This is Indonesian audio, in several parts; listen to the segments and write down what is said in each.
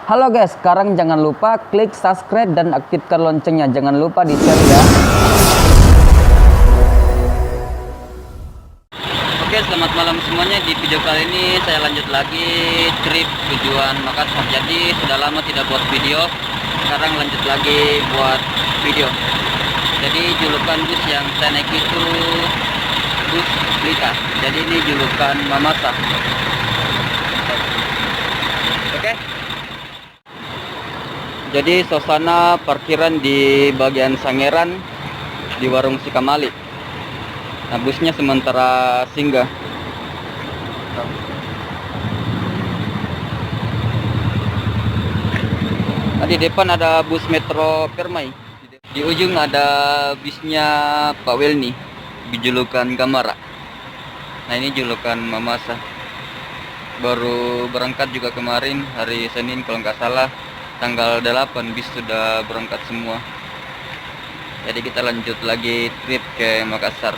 Halo guys, sekarang jangan lupa klik subscribe dan aktifkan loncengnya. Jangan lupa di share ya. Oke, selamat malam semuanya. Di video kali ini saya lanjut lagi trip tujuan Makassar. Jadi sudah lama tidak buat video, sekarang lanjut lagi buat video. Jadi julukan bus yang saya naik itu bus Lika. Jadi ini julukan Mamasa. Oke. Jadi suasana parkiran di bagian Sangeran di warung Sikamali. Nah, busnya sementara singgah. Nah, di depan ada bus Metro Permai. Di ujung ada busnya Pak Welni, dijulukan Gamara. Nah, ini julukan Mamasa. Baru berangkat juga kemarin hari Senin kalau nggak salah. Tanggal 8 bis sudah berangkat semua. Jadi kita lanjut lagi trip ke Makassar.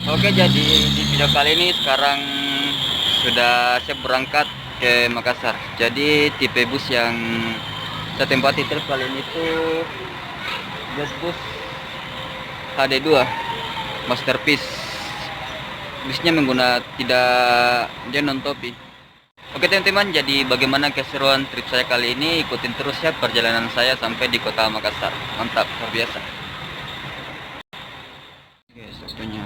Oke, jadi di video kali ini sekarang sudah siap berangkat ke Makassar. Jadi tipe bus yang saya tempati trip kali ini itu bus HD2 Masterpiece. Busnya tidak non topi. Oke teman-teman, jadi bagaimana keseruan trip saya kali ini? Ikutin terus ya perjalanan saya sampai di kota Makassar. Mantap, luar biasa. Oke, satunya.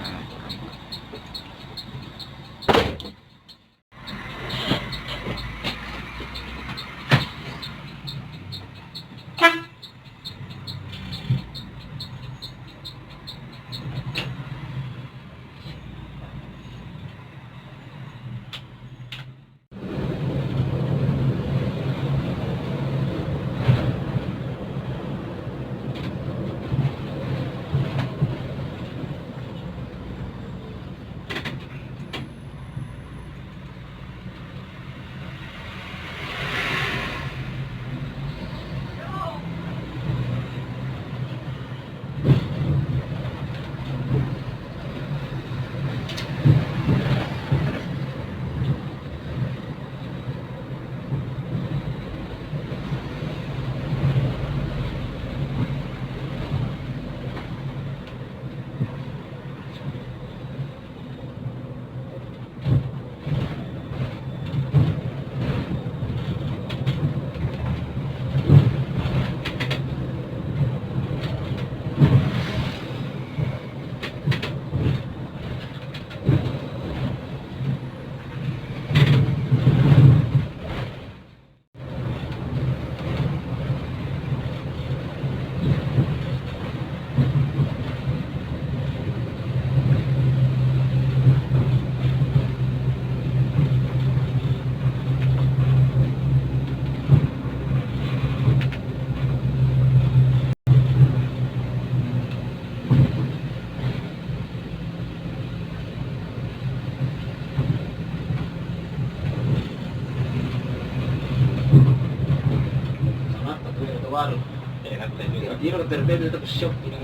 Giro terbebas itu shock dengan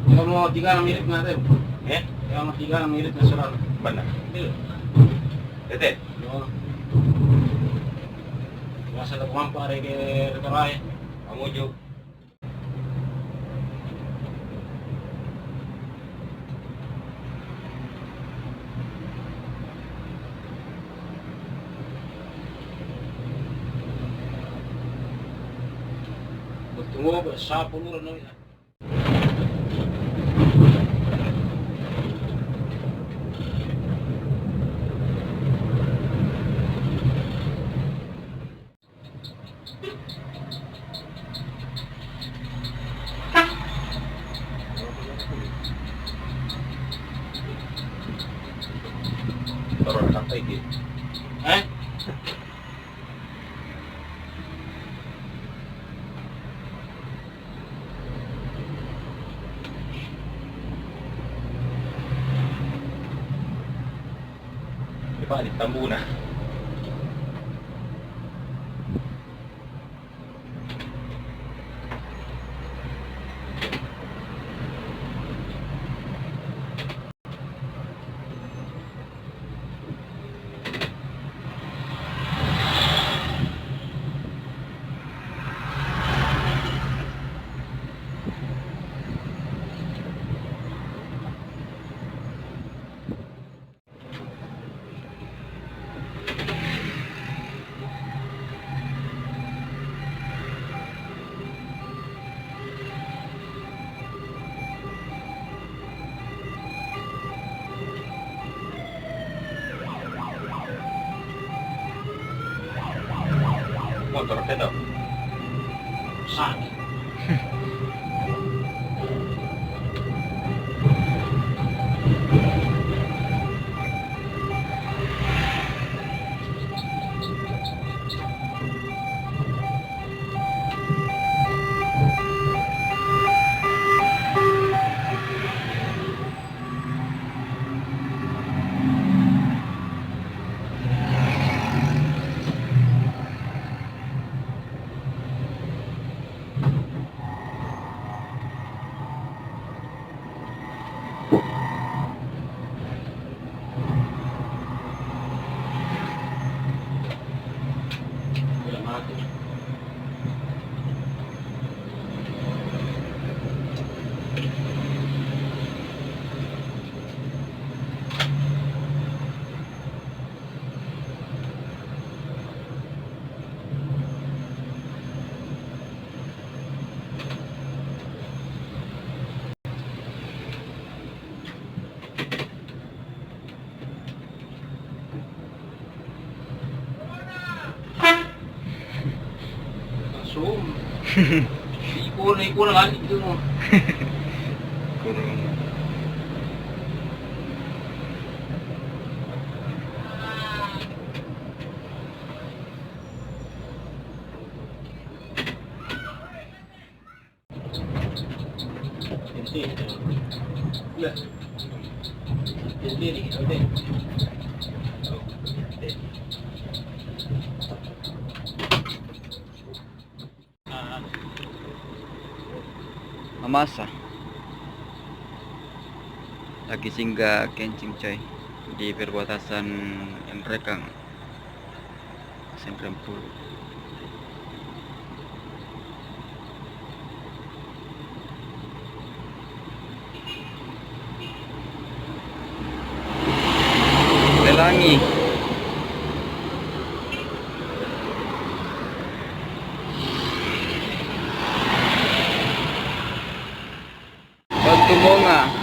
yang mau tiga mirip nggak tahu? Yang mau tiga mirip nasional benar? Itu, tete. Masa ada mampu ada ke rekerai, kamu juga. Tunggu bersapu dulu nih. Taruh sampai gitu. Pak di Tambuna. motor ka daw. Sakit. Wala mati. Asum. Ipon lang itu mo. Kurang. Ya. Jadi, oke. Mamasa lagi singgah kencing coy di perbatasan Nrekang Sentrempul. Lelangi Batu Bunga.